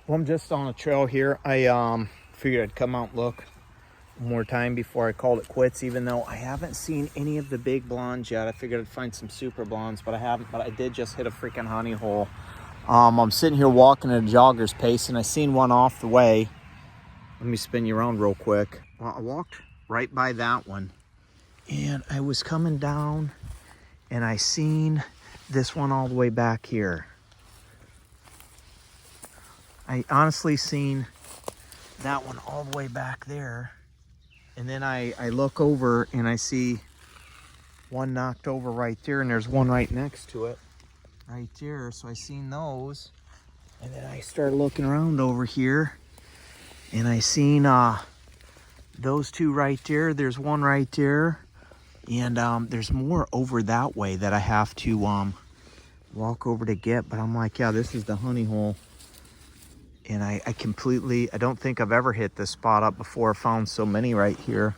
Well, I'm just on a trail here. I figured I'd come out and look one more time before I called it quits, even though I haven't seen any of the big blondes yet. I figured I'd find some super blondes, but I haven't. But I did just hit a freaking honey hole. I'm sitting here walking at a jogger's pace, and I seen one off the way. Let me spin you around real quick. Well, I walked right by that one, and I was coming down, and I seen this one all the way back here. I honestly seen that one all the way back there. And then I look over and I see one knocked over right there, and there's one right next to it right there. So I seen those. And then I started looking around over here, and I seen those two right there. There's one right there. And there's more over that way that I have to walk over to get. But I'm like, yeah, this is the honey hole. And I don't think I've ever hit this spot up before. Found so many right here.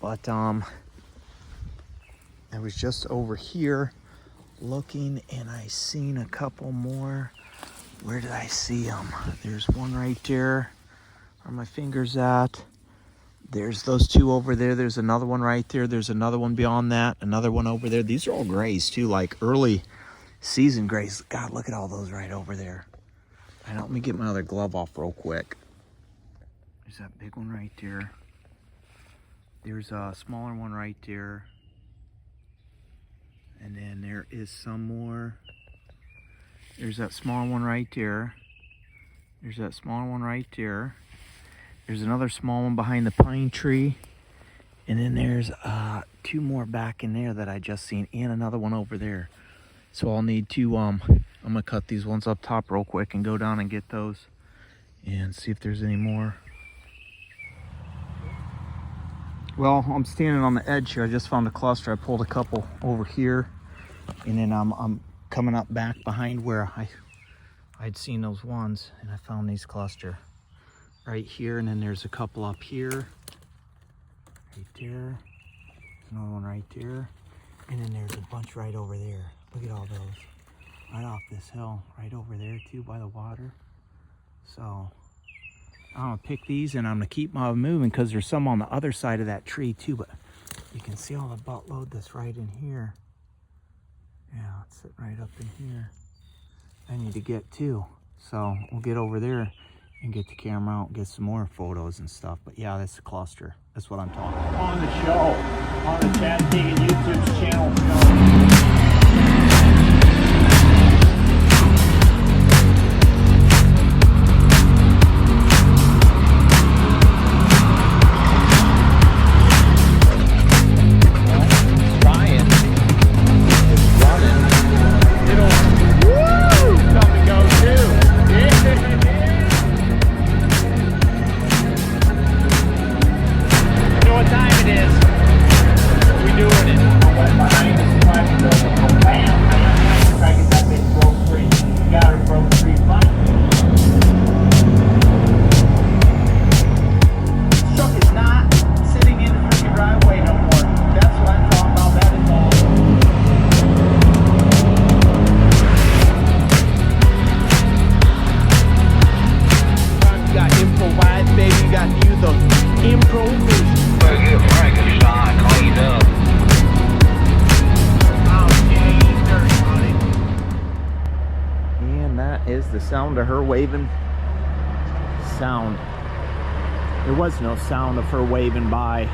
But I was just over here looking, and I seen a couple more. Where did I see them? There's one right there where my finger's at. There's those two over there. There's another one right there. There's another one beyond that. Another one over there. These are all grays too, like early season grays. God, look at all those right over there. Let me get my other glove off real quick. There's that big one right there. There's a smaller one right there. And then there is some more. There's that smaller one right there. There's that smaller one right there. There's another small one behind the pine tree. And then there's two more back in there that I just seen, and another one over there. So I'll need to I'm gonna cut these ones up top real quick and go down and get those and see if there's any more. Well, I'm standing on the edge here. I just found a cluster. I pulled a couple over here, and then I'm coming up back behind where I'd seen those ones, and I found these cluster right here. And then there's a couple up here, right there. Another one right there, and then there's a bunch right over there. Look at all those. Right off this hill, right over there too by the water. So I'm gonna pick these, and I'm gonna keep on moving because there's some on the other side of that tree too. But you can see all the buttload that's right in here. Yeah, it's sitting right up in here. I need to get two, so we'll get over there and get the camera out and get some more photos and stuff. But yeah, that's a cluster. That's what I'm talking about. On the show, on the Chad Keegan YouTube channel show. Is the sound of her waving. There was no sound of her waving by.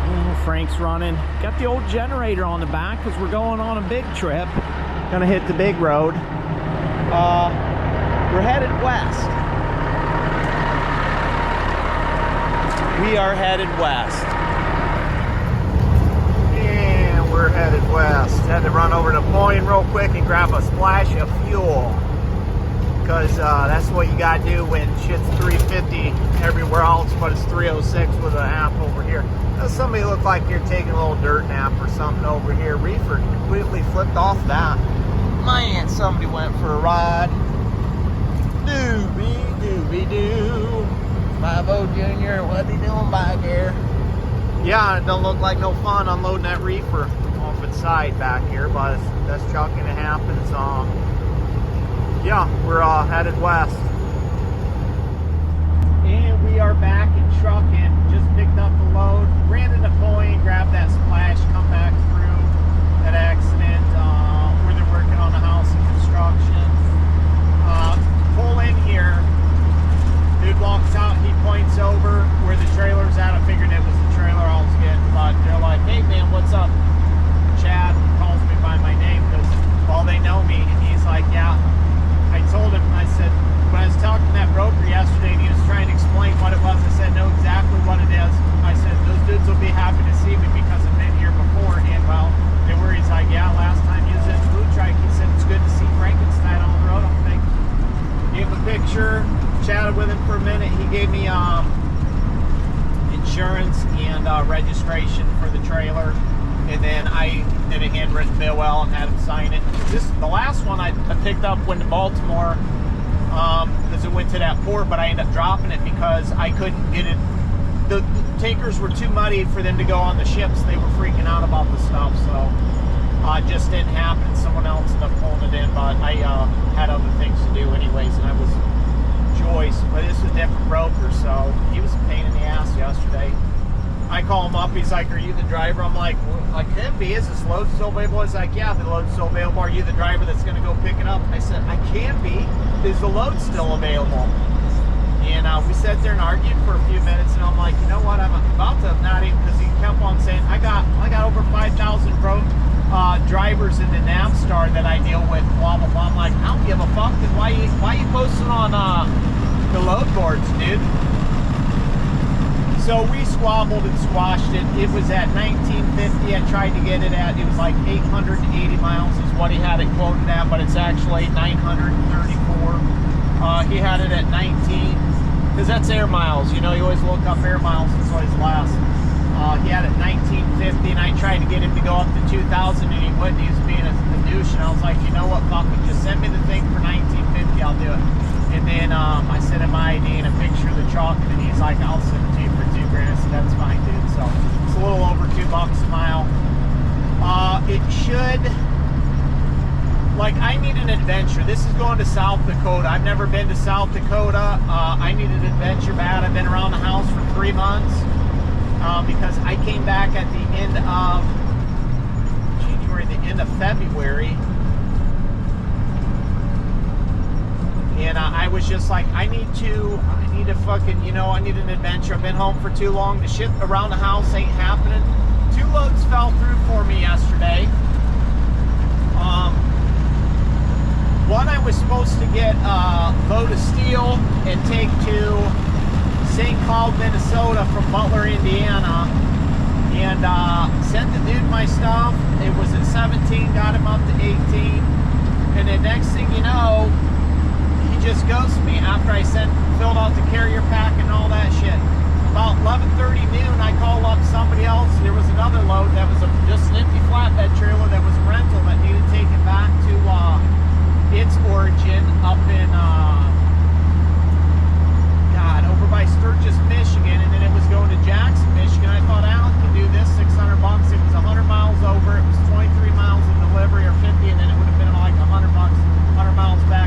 Oh, Frank's running. Got the old generator on the back because we're going on a big trip. Gonna hit the big road. We're headed west. We are headed west. And we're headed west. Had to run over to Point real quick and grab a splash of fuel. Because that's what you gotta do when shit's 350 everywhere else, but it's 306 with an app over here. Somebody looked like you're taking a little dirt nap or something over here. Reefer completely flipped off that. Man, somebody went for a ride. Doobie-doo. 5-0 Junior, what's he doing back here? Yeah, it don't look like no fun unloading that reefer off its side back here, but that's chucking. It happens. yeah, we're headed west. And we are back in trucking. Just picked up the load, ran into Point, grabbed that splash, come back through that accident where they're working on the house and construction. Pull in here. Dude walks out, he points over where the trailer's at. I figured it was the trailer I was getting, but they're like, hey man, what's up? Chad calls me by my name because, well, they know me. And he's like, yeah. I told him, I said, when I was talking to that broker yesterday and he was trying to explain what it was, I said, know exactly what it is. I said, those dudes will be happy to see me because I've been here before. And well, they were, he's like, yeah, last time you was in the food truck, he said, it's good to see Frankenstein on the road. I'm thinking, gave him a picture, chatted with him for a minute. He gave me insurance and registration for the trailer. And then I did a handwritten bill and had him sign it. The last one I picked up went to Baltimore because it went to that port, but I ended up dropping it because I couldn't get it. The tankers were too muddy for them to go on the ships. They were freaking out about the stuff, so it just didn't happen. Someone else ended up pulling it in, but I had other things to do anyways, and I was Joyce, but this was a different broker, so he was a pain in the ass yesterday. I call him up, he's like, are you the driver? I'm like, well, I could be. Is this load still available? He's like, yeah, the load's still available. Are you the driver that's going to go pick it up? I said, I can be. Is the load still available? And we sat there and argued for a few minutes, and I'm like, you know what? I'm about to not even, because he kept on saying, I got over 5,000 drivers in the Navstar that I deal with, blah, blah, blah. I'm like, I don't give a fuck. Then why you posting on the load boards, dude? So we squabbled and squashed it. It was at 1950. I tried to get it at, it was like 880 miles is what he had it quoted at, but it's actually 934. He had it at 19, because that's air miles. You know, you always look up air miles, it's always less. He had it 1950, and I tried to get him to go up to 2,000, and he wouldn't. He was being a douche, and I was like, you know what, fuck it, just send me the thing for 1950, I'll do it. And then I sent him my ID and a picture of the truck, and he's like, I'll send it to you for $2,000. I said, that's fine, dude. So it's a little over $2 a mile. It should, like, I need an adventure. This is going to South Dakota. I've never been to South Dakota. I need an adventure bad. I've been around the house for 3 months because I came back at the end of January, the end of February. And I was just like, I need to fucking, you know, I need an adventure. I've been home for too long. The shit around the house ain't happening. 2 loads fell through for me yesterday. One, I was supposed to get a load of steel and take to St. Cloud, Minnesota from Butler, Indiana. And sent the dude my stuff. It was at 17, got him up to 18. And the next thing you know, just ghosted me after I filled out the carrier pack and all that shit. About 11:30 noon, I called up somebody else. There was another load that was just an empty flatbed trailer that was a rental that needed taken back to its origin up in over by Sturgis, Michigan, and then it was going to Jackson, Michigan. I thought Alan could do this, $600. It was 100 miles over. It was 23 miles in delivery or 50, and then it would have been like $100 miles back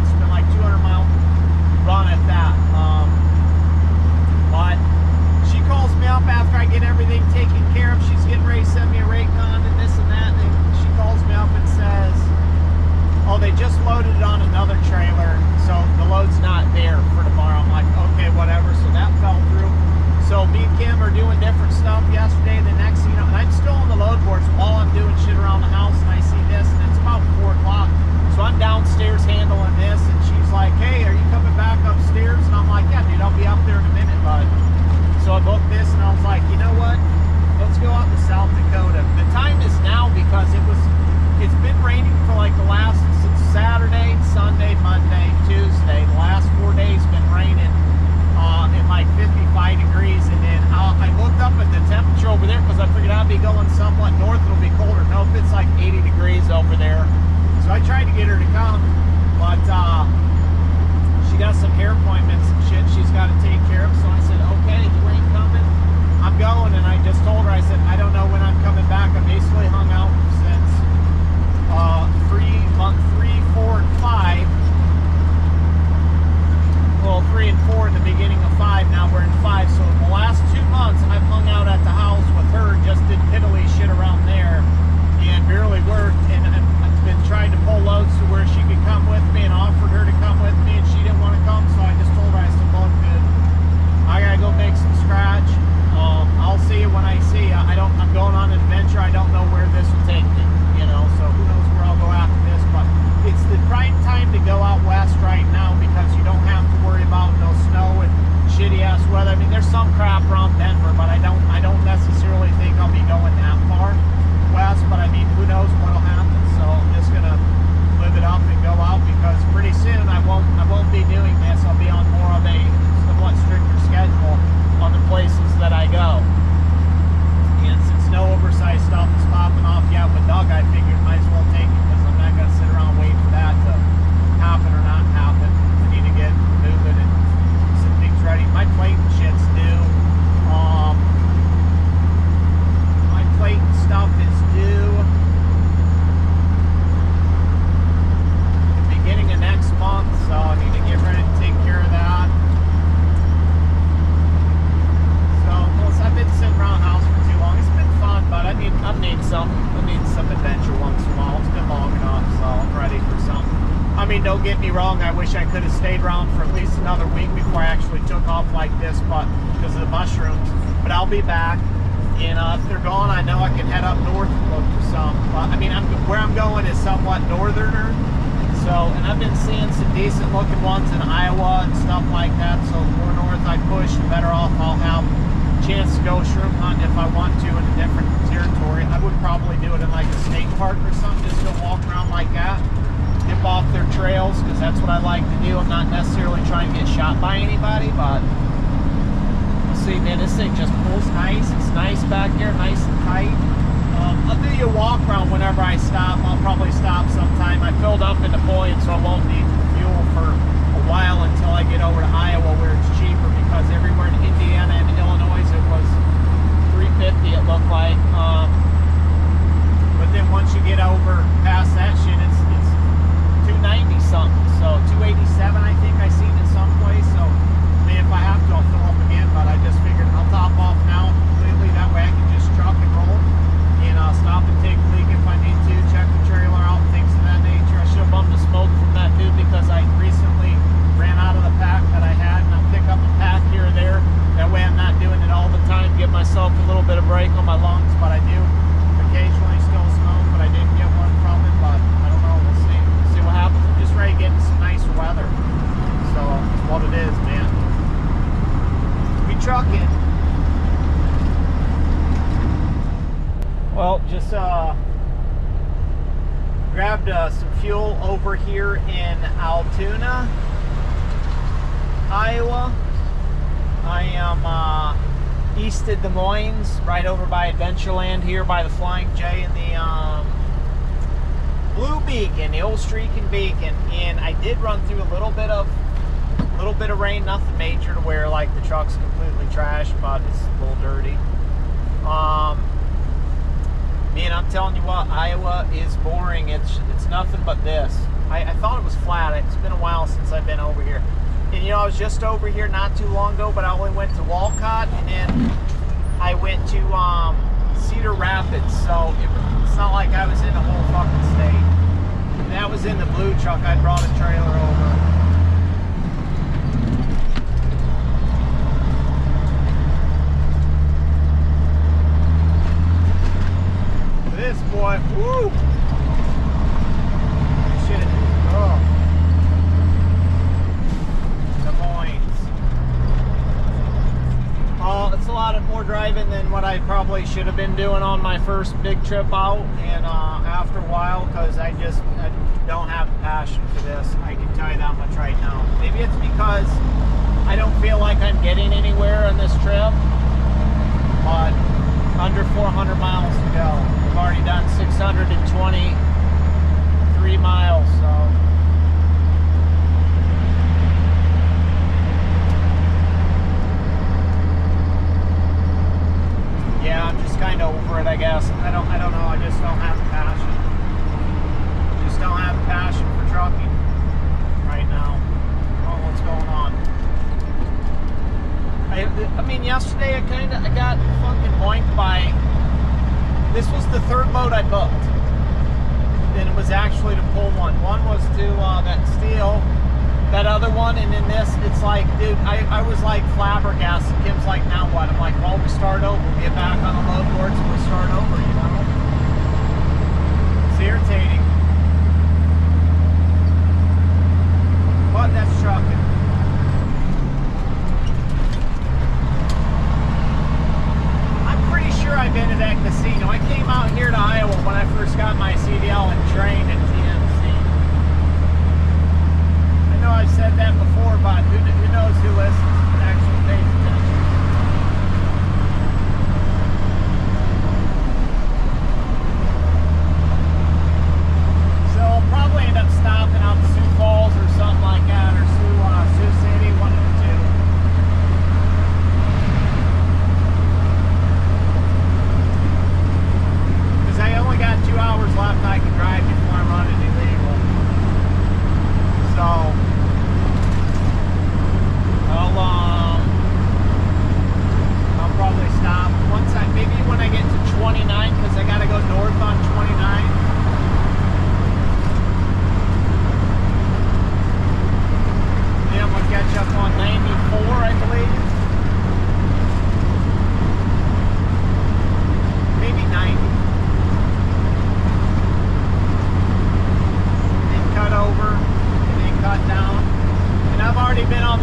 right now because you don't have to worry about no snow and shitty ass weather. I mean, there's some crap around Denver, but I don't necessarily think I'll be going that far west. But I mean, who knows what'll happen? So I'm just gonna live it up and go out because pretty soon I won't be doing this. I'll be on more of a somewhat stricter schedule on the places that I go. And since no oversized stuff is popping off yet with Doug, I figured might as well take it because I'm not gonna sit around waiting for that to happen or not happen. I need to get moving and some things ready. My plate and shit's due. My plate and stuff is due the beginning of next month, so I need to get ready to take care of that. So, well, I've been sitting around the house for too long. It's been fun, but I need some adventure once in a while. It's been long enough, so I'm ready for something. I mean, don't get me wrong, I wish I could have stayed around for at least another week before I actually took off like this, but because of the mushrooms. But I'll be back, and if they're gone, I know I can head up north and look for some. But I mean, where I'm going is somewhat northerner, so, and I've been seeing some decent looking ones in Iowa and stuff like that, so the more north I push, the better off I'll have a chance to go shroom hunting if I want to in a different territory. I would probably do it in like a state park or something, just go walk around like that. Dip off their trails because that's what I like to do. I'm not necessarily trying to get shot by anybody, but we'll see, man. This thing just pulls nice. It's nice back here, nice and tight. I'll do you a walk around whenever I stop. I'll probably stop sometime. I filled up in Napoleon, so I won't need fuel for a while until I get over to Iowa where it's cheaper, because everywhere in Indiana and Illinois it was $3.50 it looked like. But then once you get over past that shit, it's $2.90 something, so $2.87 I think I seen it someplace. So I mean, if I have to, I'll fill up again, but I just figured I'll top off now completely, that way I can just truck and roll, and stop and take a leak if I need to, check the trailer out, things of that nature. I should have bumped the smoke from that dude because I recently ran out of the pack that I had, and I'll pick up a pack here or there, that way I'm not doing it all the time, give myself a little bit of break on my lungs. But I do occasionally still smoke, but I didn't get one from it, but I don't know, we'll see what happens. I'm just ready to get into some nicer weather, so it's what it is, man. We trucking. Well, just grabbed some fuel over here in Altoona, Iowa. I am east of Des Moines, right over by Adventureland here by the Flying J and the Blue Beacon, the old streaking beacon. And I did run through a little bit of rain, nothing major to where like the truck's completely trashed, but it's a little dirty. Man, I'm telling you what, Iowa is boring. It's nothing but this. I thought it was flat. It's been a while since I've been over here. And you know, I was just over here not too long ago, but I only went to Walcott, and then I went to Cedar Rapids. So it's not like I was in the whole fucking state. And that was in the blue truck. I brought a trailer over. This boy, woo! Shit, oh. Des Moines. Oh, it's a lot more driving than what I probably should have been doing on my first big trip out, and after a while, because I don't have a passion for this. I can tell you that much right now. Maybe it's because I don't feel like I'm getting anywhere on this trip, but under 400 miles to go. I've already done 623 miles, so yeah, I'm just kind of over it, I guess. I don't know. I just don't have the passion. Just don't have the passion for trucking right now. I don't know what's going on. I mean, yesterday I got fucking boinked by. This was the third load I booked, and it was actually to pull one. One was to that steel, that other one, and then this. It's like, dude, I was like flabbergasted. Kim's like, now what? I'm like, well, we start over. We get back on the load boards and we start over. You know, it's irritating.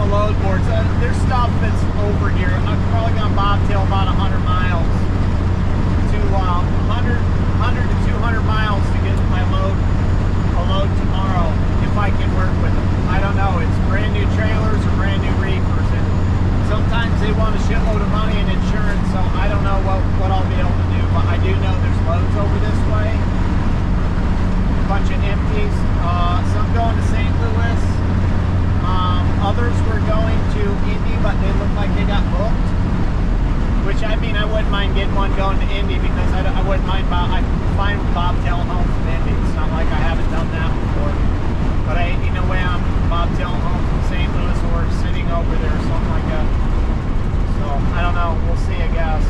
the load boards. There's stuff that's over here. I'm probably gonna bobtail about 100 miles to 100 to 200 miles to get my a load tomorrow if I can work with them. I don't know. It's brand new trailers or brand new reefers, and sometimes they want a shitload of money in insurance. So I don't know what I'll be able to do, but I do know there's loads over this way. A bunch of empties. Some going to St. Louis. Others were going to Indy, but they look like they got booked. Which, I mean, I wouldn't mind getting one going to Indy because I wouldn't mind. I'm fine with bobtailing home from Indy. It's not like I haven't done that before. But I ain't no way I'm bobtailing home from St. Louis or sitting over there or something like that. So I don't know. We'll see. I guess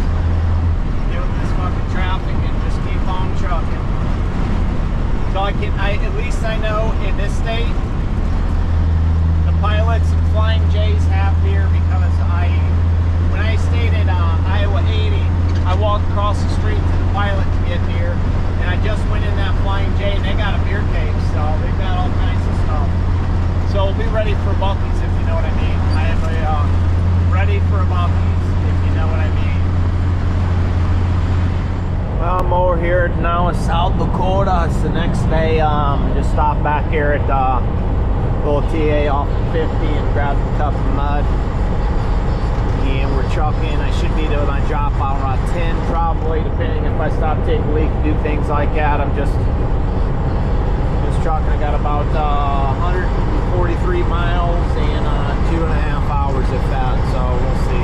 deal with this fucking traffic and just keep on trucking. So at least I know in this state, the pilots and Flying J's have beer because when I stayed at Iowa 80, I walked across the street to the pilot to get beer, and I just went in that Flying J and they got a beer cave, so they've got all kinds of stuff. So we'll be ready for Buc-ee's if you know what I mean. I am ready for a Buc-ee's if you know what I mean. Well, I'm over here now in South Dakota. It's the next day. Just stopped back here at little TA off of 50 and grabbed a cup of mud. And we're trucking. I should be doing my drop out around 10 probably, depending if I stop, take a leak, do things like that. I'm just trucking. I got about 143 miles and 2.5 hours if that, so we'll see.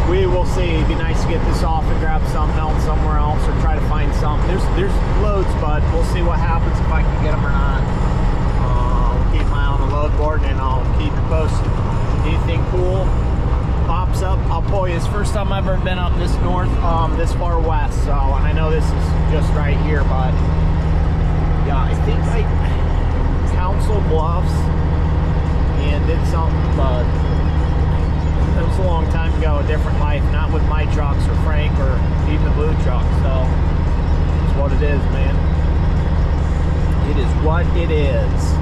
We will see. It'd be nice to get this off and grab something else somewhere else or try to find something. There's loads, but we'll see what happens if I can get them or not. Keep my eye on the load board and I'll keep you posted. Anything cool pops up, I'll pull you. It's the first time I've ever been up this north, this far west, so, and I know this is just right here, but yeah, I think I Council Bluffs and did something, but it was a long time ago, a different life, not with my trucks or Frank or even the blue truck, so it's what it is, man. It is what it is.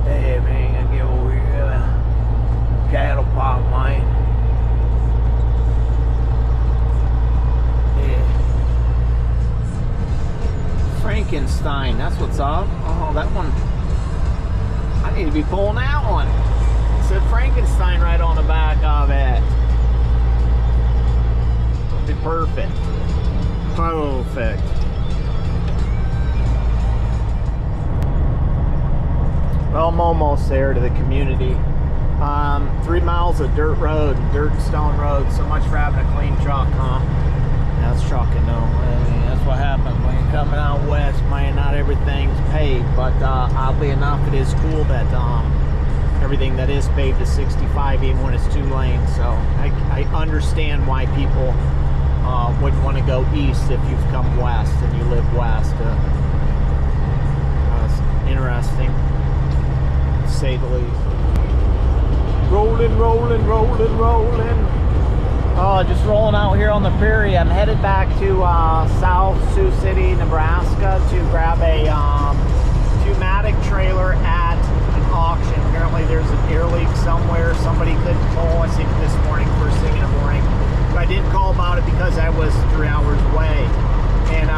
Hey man, I get over here, cattle pop mine. Yeah. Frankenstein, that's what's up. Oh, that one, I need to be pulling that one. It said Frankenstein right on the back of it. It'll be perfect. Perfect. Well, I'm almost there to the community. 3 miles of dirt road, dirt and stone road. So much for having a clean truck, huh? That's trucking though. I mean, that's what happens when you're coming out west, man. Not everything's paved, but oddly enough, it is cool that everything that is paved is 65, even when it's 2 lanes. So I understand why people wouldn't want to go east if you've come west and you live west. It's interesting, to say the least. Rolling, rolling, rolling, rolling. Just rolling out here on the prairie. I'm headed back to South Sioux City, Nebraska to grab a 2-matic trailer at an auction. Apparently there's an air leak somewhere. Somebody couldn't call. I think this morning, first thing in the morning. But I didn't call about it because I was 3 hours away. And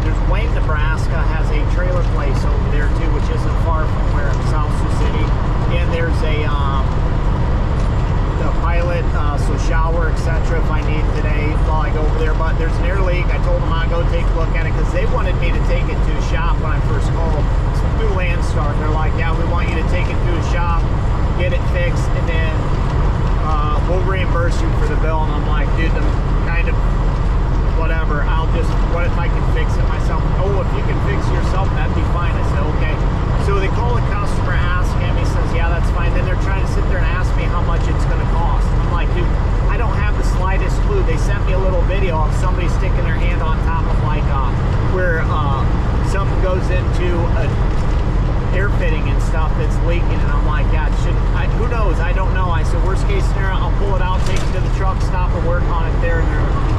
there's Wayne, Nebraska has a trailer place over there too, which isn't far from where South Sioux City. And there's a pilot, so shower, etc. if I need today while I go over there. But there's an air leak. I told them I'd go take a look at it because they wanted me to take it to a shop when I first called. It's through Landstar. They're like, yeah, we want you to take it to a shop, get it fixed, and then we'll reimburse you for the bill. And I'm like, dude, I'm kind of whatever. What if I can fix it myself? Oh, if you can fix it yourself, that'd be fine. I said, okay. So they call the customer, ask him, he says, yeah, that's fine. Then they're trying to sit there and ask me how much it's going to cost. I'm like, dude, I don't have the slightest clue. They sent me a little video of somebody sticking their hand on top of like where something goes into an air fitting and stuff that's leaking, and I'm like, yeah, who knows? I don't know. I said, worst case scenario, I'll pull it out, take it to the truck, stop and work on it there. And they're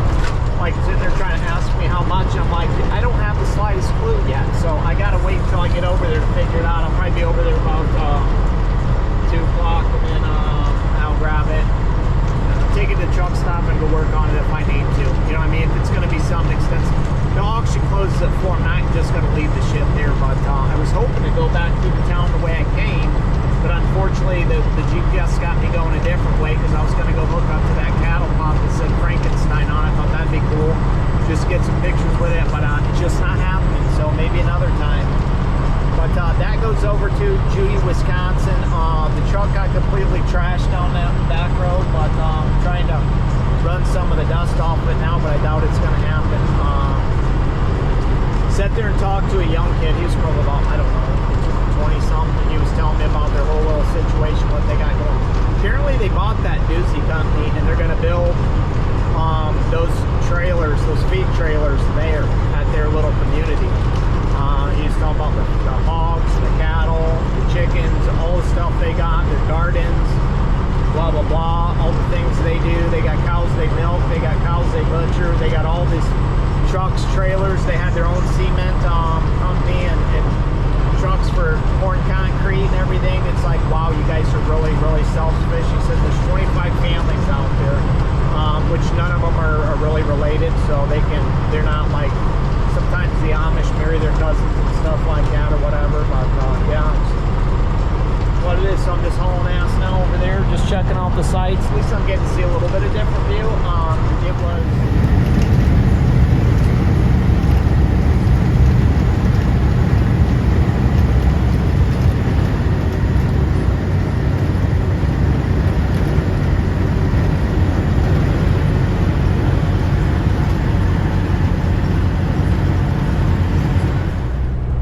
like sitting there trying to ask me how much. I'm like, I don't have the slightest clue yet, so I gotta wait until I get over that goes over to Judy, Wisconsin. The truck got completely trashed down that back road, but I'm trying to run some of the dust off of it now, but I doubt it's going to happen. Sat there and talked to a young kid. He was probably about, I don't know, 20 something. He was telling me about their whole little situation, what they got going. Apparently they bought that doozy company and they're going to build those trailers, those feed trailers there at their little community. He's talking about the hogs, the cattle, the chickens, all the stuff they got, their gardens, blah blah blah, all the things they do. They got cows they milk, they got cows they butcher, they got all these trucks, trailers. They had their own cement company and trucks for pouring concrete and everything. It's like, wow, you guys are really self-sufficient. He said there's 25 families out there, which none of them are really related, so they're not like, sometimes the Amish marry their cousins and stuff like that or whatever, but yeah, what it is. So I'm just hauling ass now over there, just checking out the sights. At least I'm getting to see a little bit of different view. It was...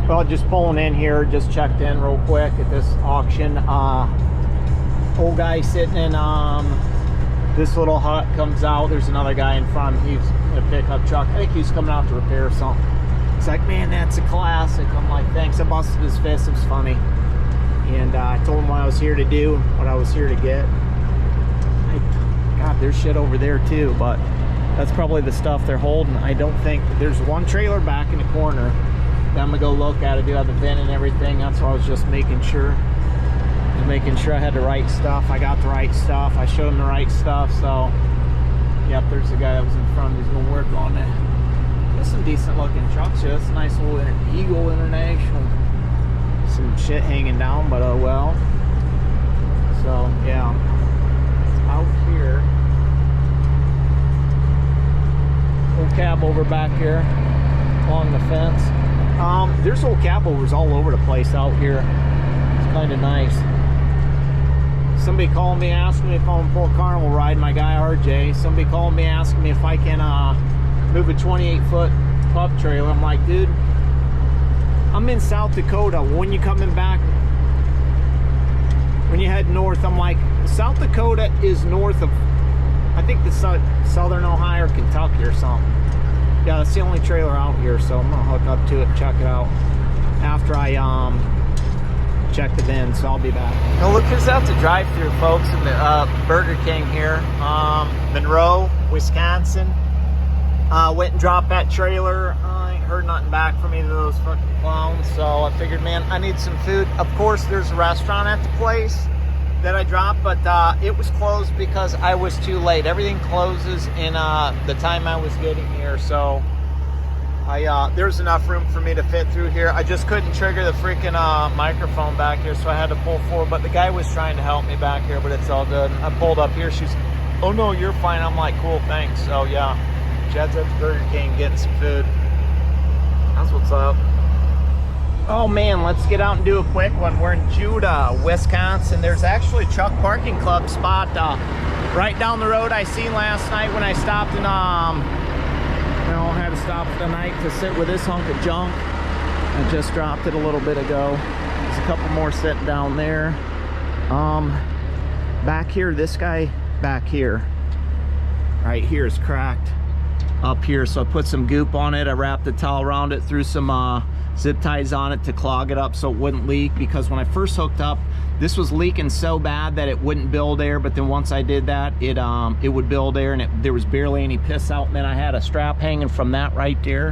Well, just pulling in here, just checked in real quick at this auction. Old guy sitting in this little hut comes out. There's another guy in front. He's in a pickup truck. I think he's coming out to repair something. He's like, man, that's a classic. I'm like, thanks. I busted his fist. It was funny. And I told him what I was here to do, what I was here to get. God, there's shit over there too, but that's probably the stuff they're holding. I don't think there's one trailer back in the corner. I'm gonna go look at it, do have the bin and everything. That's why I was just making sure. I had the right stuff. I got the right stuff. I showed him the right stuff. So, yep, there's the guy that was in front. He's gonna work on it. There's some decent looking trucks here. It's a nice little Eagle International. Some shit hanging down, but oh well. So yeah, it's out here. Old cab over back here along the fence. There's old cab overs all over the place out here. It's kind of nice. Somebody called me asking me if I'm Port Carnival riding my guy RJ. Somebody called me asking me if I can move a 28-foot pup trailer. I'm like, dude, I'm in South Dakota. When you coming back, when you head north, I'm like, South Dakota is north of, I think the Southern Ohio or Kentucky or something. Yeah, that's the only trailer out here, so I'm gonna hook up to it and check it out after I check the bin, so I'll be back. Now look who's out to drive through, folks, in the Burger King here. Monroe, Wisconsin. Went and dropped that trailer. I ain't heard nothing back from either of those fucking clowns, so I figured, man, I need some food. Of course, there's a restaurant at the place that I dropped, but it was closed because I was too late. Everything closes in the time I was getting here, so there's enough room for me to fit through here. I just couldn't trigger the freaking microphone back here, so I had to pull forward, but the guy was trying to help me back here, but it's all good. I pulled up here. She's, oh no, you're fine. I'm like, cool, thanks. So yeah, Jed's at the Burger King getting some food. That's what's up. Oh man, let's get out and do a quick one. We're in Judah, Wisconsin. There's actually a truck parking club spot right down the road I seen last night when I stopped and had to stop for the night to sit with this hunk of junk. I just dropped it a little bit ago. There's a couple more sitting down there. Back here, this guy back here, right here, is cracked up here. So I put some goop on it. I wrapped the towel around it, threw some zip ties on it to clog it up so it wouldn't leak, because when I first hooked up, this was leaking so bad that it wouldn't build air, but then once I did that, it would build air, and there was barely any piss out. And then I had a strap hanging from that right there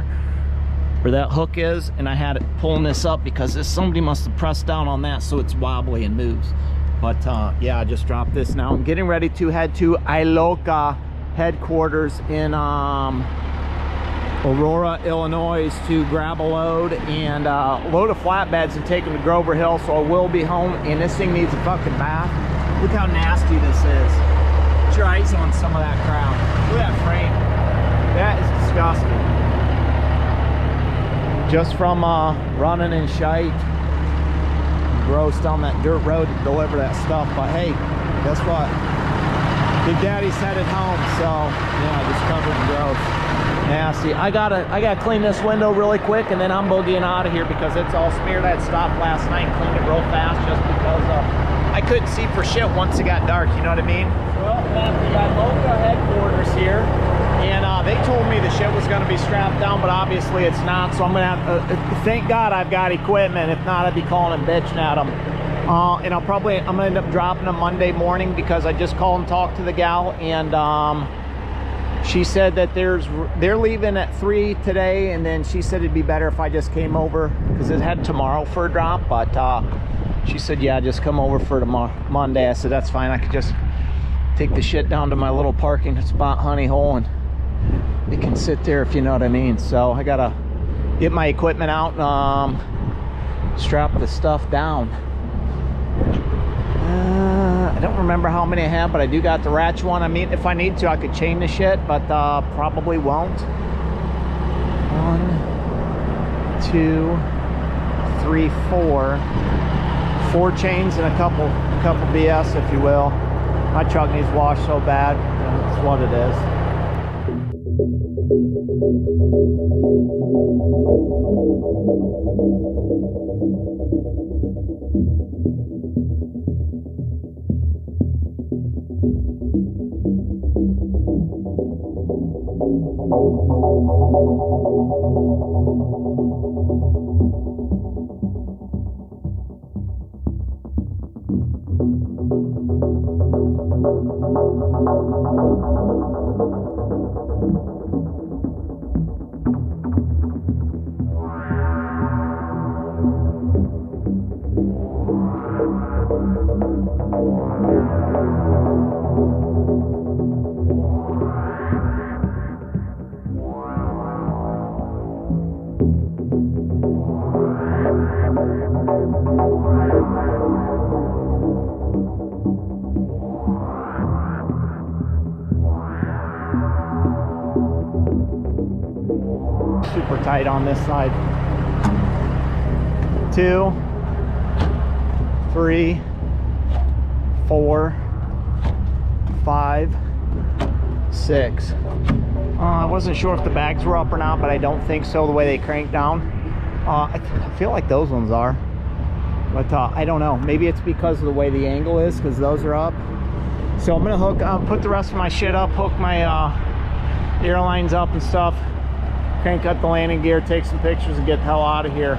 where that hook is, and I had it pulling this up because somebody must have pressed down on that so it's wobbly and moves. But yeah, I just dropped this now. I'm getting ready to head to Iloka headquarters in Aurora, Illinois, to grab a load and load of flatbeds and take them to Grover Hill. So I will be home, and this thing needs a fucking bath. Look how nasty this is. Put your eyes on some of that crap. Look at that frame. That is disgusting. Just from running and shite. gross down that dirt road to deliver that stuff. But hey, guess what? Big Daddy's headed home, so yeah, just covered in gross. Yeah, see, I gotta clean this window really quick, and then I'm boogieing out of here because it's all smeared. I had stopped last night and cleaned it real fast just because I couldn't see for shit once it got dark. You know what I mean? Well, we got local headquarters here, and they told me the shit was gonna be strapped down, but obviously it's not. So I'm gonna have. Thank God I've got equipment. If not, I'd be calling and bitching at them. And I'm gonna end up dropping them Monday morning because I just called and talked to the gal, and she said that they're leaving at 3 today, and then she said it'd be better if I just came over because it had tomorrow for a drop. But she said, yeah, just come over for tomorrow, Monday. I said that's fine. I could just take the shit down to my little parking spot, honey hole, and it can sit there, if you know what I mean. So I gotta get my equipment out and strap the stuff down. I don't remember how many I have, but I do got the ratchet one. I mean, if I need to, I could chain the shit, but probably won't. 1, 2, 3, 4. 4 chains and a couple BS, if you will. My truck needs washed so bad. That's what it is. Super tight on this side. 2, 3, 4, 5, 6. I wasn't sure if the bags were up or not, but I don't think so the way they crank down. I feel like those ones are, but I don't know. Maybe it's because of the way the angle is, because those are up. So I'm gonna put the rest of my shit up, hook my airlines up and stuff, crank up the landing gear, take some pictures, and get the hell out of here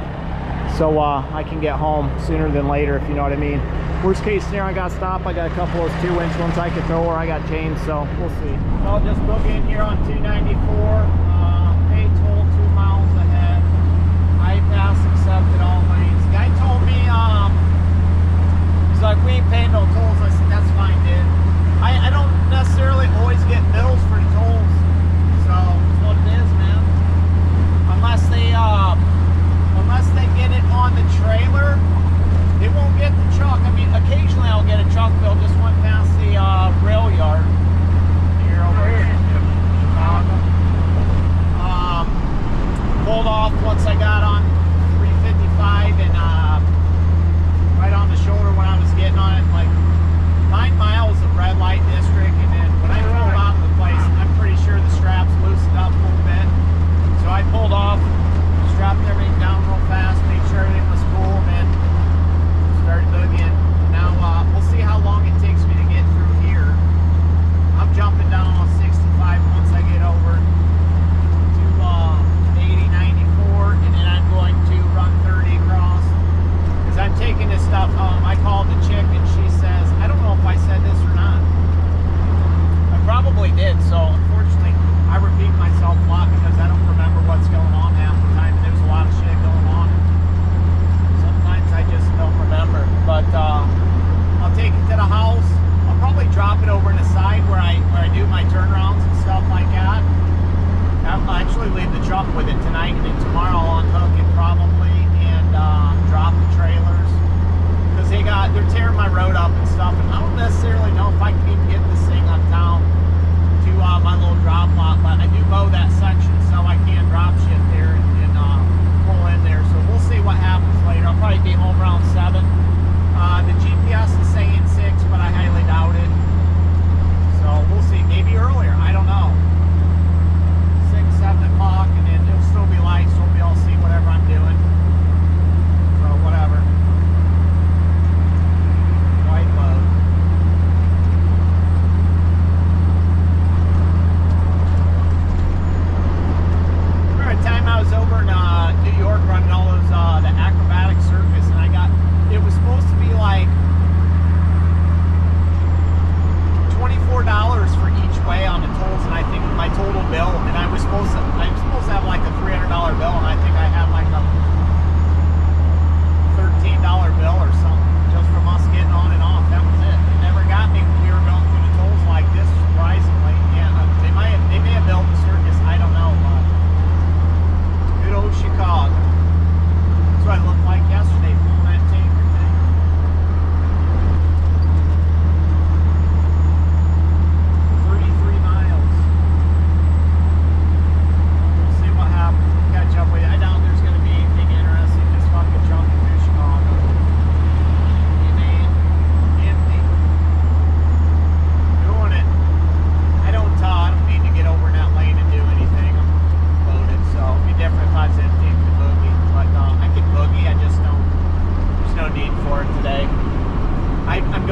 so I can get home sooner than later, if you know what I mean. Worst case scenario, I got stopped. I got a couple of those 2-inch ones I could throw, or I got chains, so we'll see. I'll just book in here on 294. Pay toll 2 miles ahead. I pass accepted all lanes. The guy told me, he's like, we ain't paying no tolls. I said, that's fine, dude. I don't necessarily always get bills for the tolls, so it's what it is, man. Unless they get it on the trailer, they won't get the truck. I mean, occasionally I'll get a truck bill. Just went past the rail yard here over here.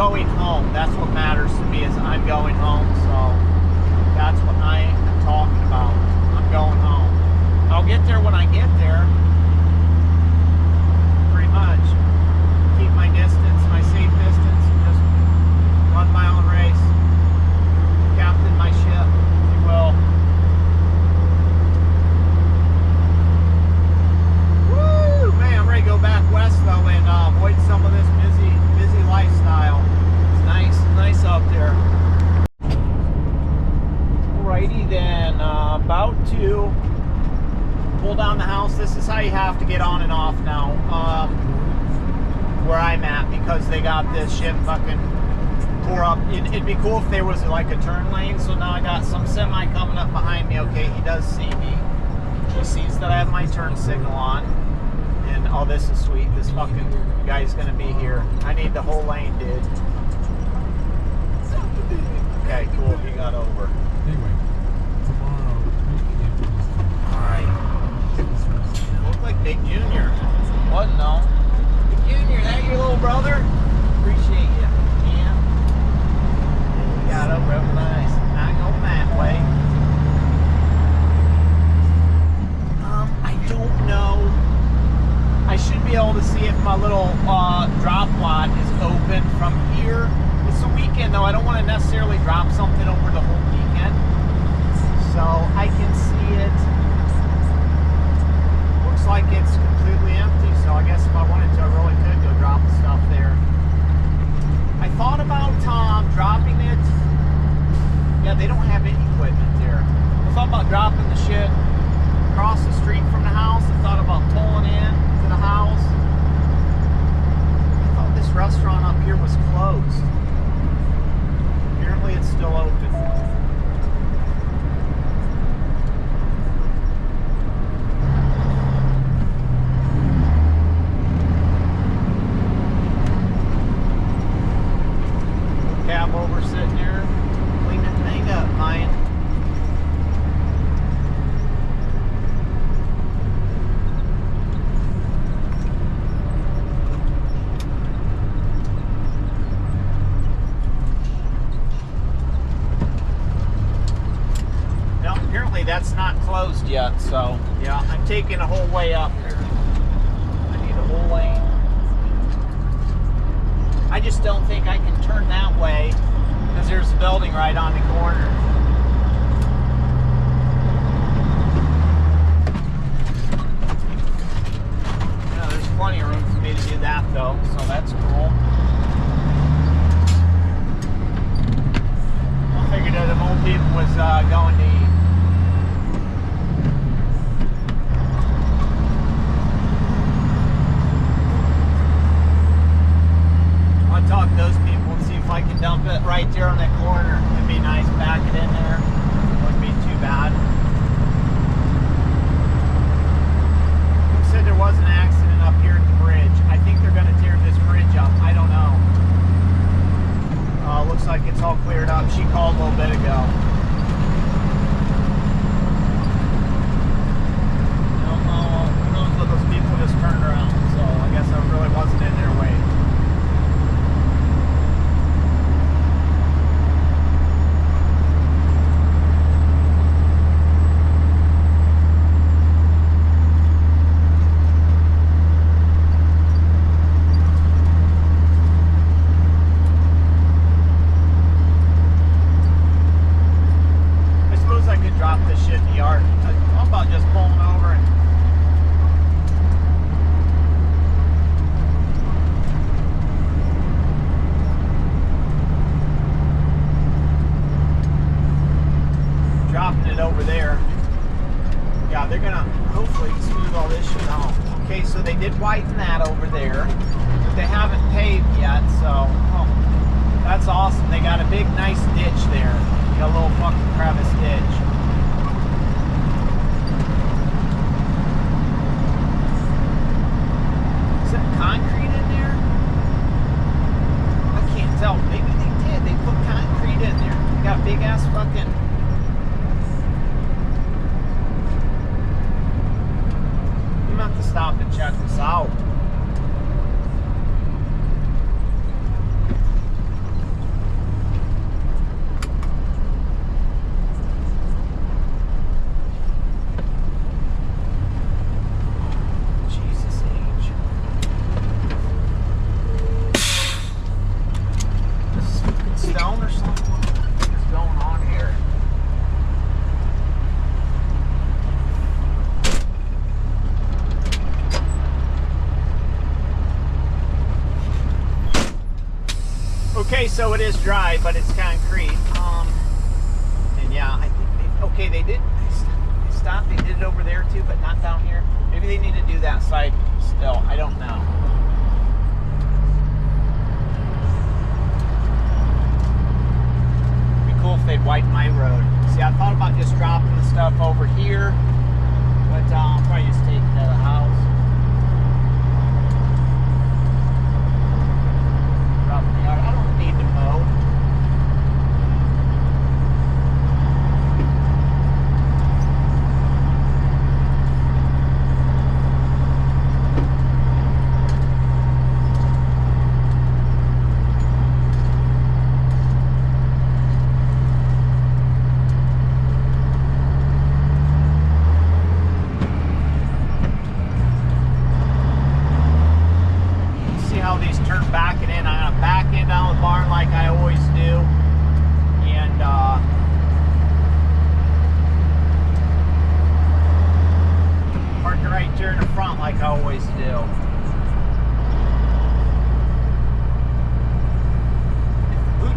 going home. That's what matters to me, is I'm going home. So that's what I am talking about. I'm going home. I'll get there when I get there. Pretty much. Keep my distance, my safe distance, and just run my own race. Captain my ship, if you will. Woo! Man, I'm ready to go back west though and avoid some of this busy lifestyle. It's nice out there. Alrighty then, about to pull down the house. This is how you have to get on and off now, where I'm at, because they got this shit fucking tore up. It'd be cool if there was like a turn lane. So now I got some semi coming up behind me. Okay, he does see me. He sees that I have my turn signal on. And oh, this is sweet. This fucking guy's gonna be here. I need the whole lane, dude. Okay, cool. He got over. Anyway, tomorrow. Alright. Look like Big Junior. What? No. Big Junior, that your little brother? Appreciate you. Yeah. You got over real nice. Not going that way. I don't know. I should be able to see if my little drop lot is open from here. It's a weekend though. I don't want to necessarily drop something over the whole weekend. So I can see it. Looks like it's completely empty. So I guess if I wanted to, I really could go drop the stuff there. I thought about dropping it. Yeah, they don't have any equipment there. I thought about dropping the shit across the street from the house. I thought about pulling in to the house. I thought this restaurant up here was closed. Apparently it's still open. Cab over sitting here, cleaning the thing up, mine. That's not closed yet, so yeah, I'm taking a whole way up here. I need a whole lane. I just don't think I can turn that way because there's a building right on the corner. Yeah, there's plenty of room for me to do that though, so that's cool. I figured that if old people was going to eat. Talk to those people and see if I can dump it right there on that corner. It'd be nice, back it in there. Wouldn't be too bad. Who said there was an accident up here at the bridge? I think they're going to tear this bridge up. I don't know. Looks like it's all cleared up. She called a little bit ago. I don't know. Who knows what those people just turned around. So I guess I really wasn't in their way. Over there. Yeah, they're gonna hopefully smooth all this shit out. Okay, so they did widen that over there, but they haven't paved yet, so that's awesome. They got a big nice ditch there. You got a little fucking crevice ditch. Is that concrete in there? I can't tell. Maybe they did. They put concrete in there. They got big ass fucking. Have to stop and check this out. Okay, so it is dry, but it's concrete. And yeah, I think they did stop. They did it over there too, but not down here. Maybe they need to do that side still. I don't know. It'd be cool if they'd widen my road. See, I thought about just dropping the stuff over here, but I'll probably just take it to the house. Drop in the yard. I don't need to mow.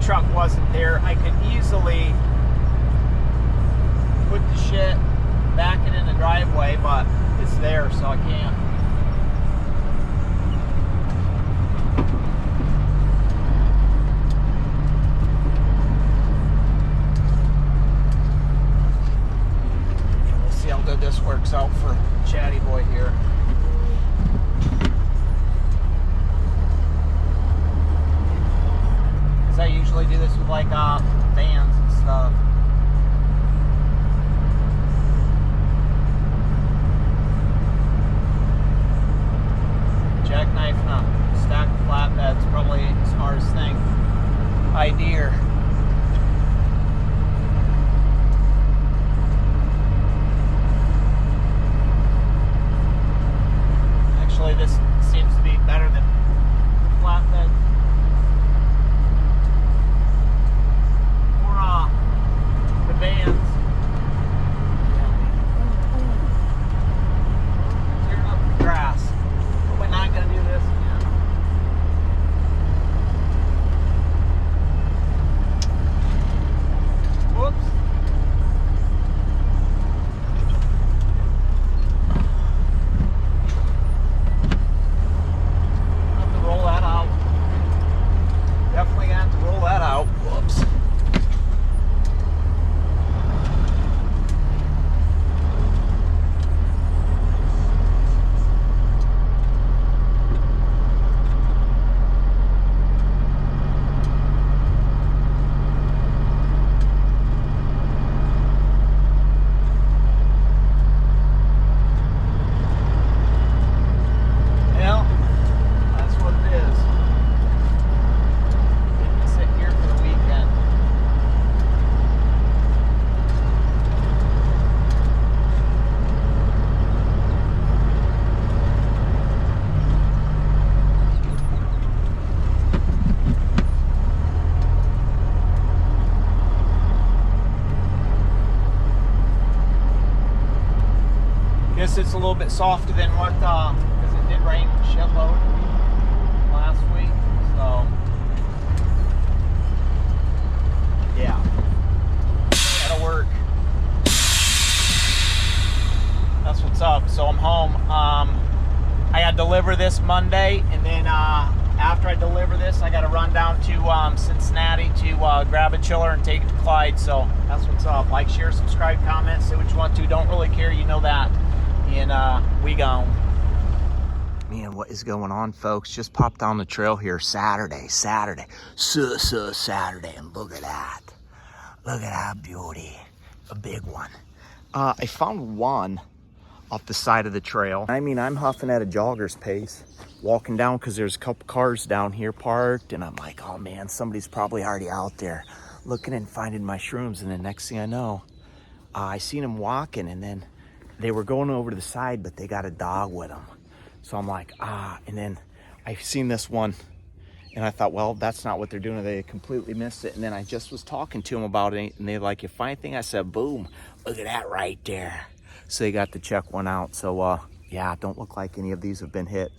Truck wasn't there, I could easily put the shit back in the driveway, but it's there, so I can't. We'll see how good this works out for Chatty Boy here. I usually do this with like vans and stuff. Jackknife and a stack of flatbeds, probably the smartest thing idea. Actually, this seems to be better than flatbed. The vans. Tearing up the grass. Hope I'm not gonna do this again. Whoops. Have to roll that out. Definitely gonna have to roll that out. Whoops. It's a little bit softer than what, because it did rain a shitload last week, so yeah, that'll work. That's what's up. So I'm home. I got to deliver this Monday, and then after I deliver this, I got to run down to Cincinnati to grab a chiller and take it to Clyde. So that's what's up. Like, share, subscribe, comment, say what you want to. Don't really care, you know that. And we gone. Man, what is going on, folks? Just popped down the trail here Saturday, Saturday, and look at that. Look at that beauty. A big one. I found one off the side of the trail. I mean, I'm huffing at a jogger's pace, walking down because there's a couple cars down here parked, and I'm like, oh man, somebody's probably already out there looking and finding my shrooms. And the next thing I know, I seen them walking, and then they were going over to the side, but they got a dog with them. So I'm like, and then I've seen this one, and I thought, well, that's not what they're doing. They completely missed it. And then I just was talking to them about it, and they're like, you find anything? I said, boom, look at that right there. So they got to check one out. So yeah, don't look like any of these have been hit.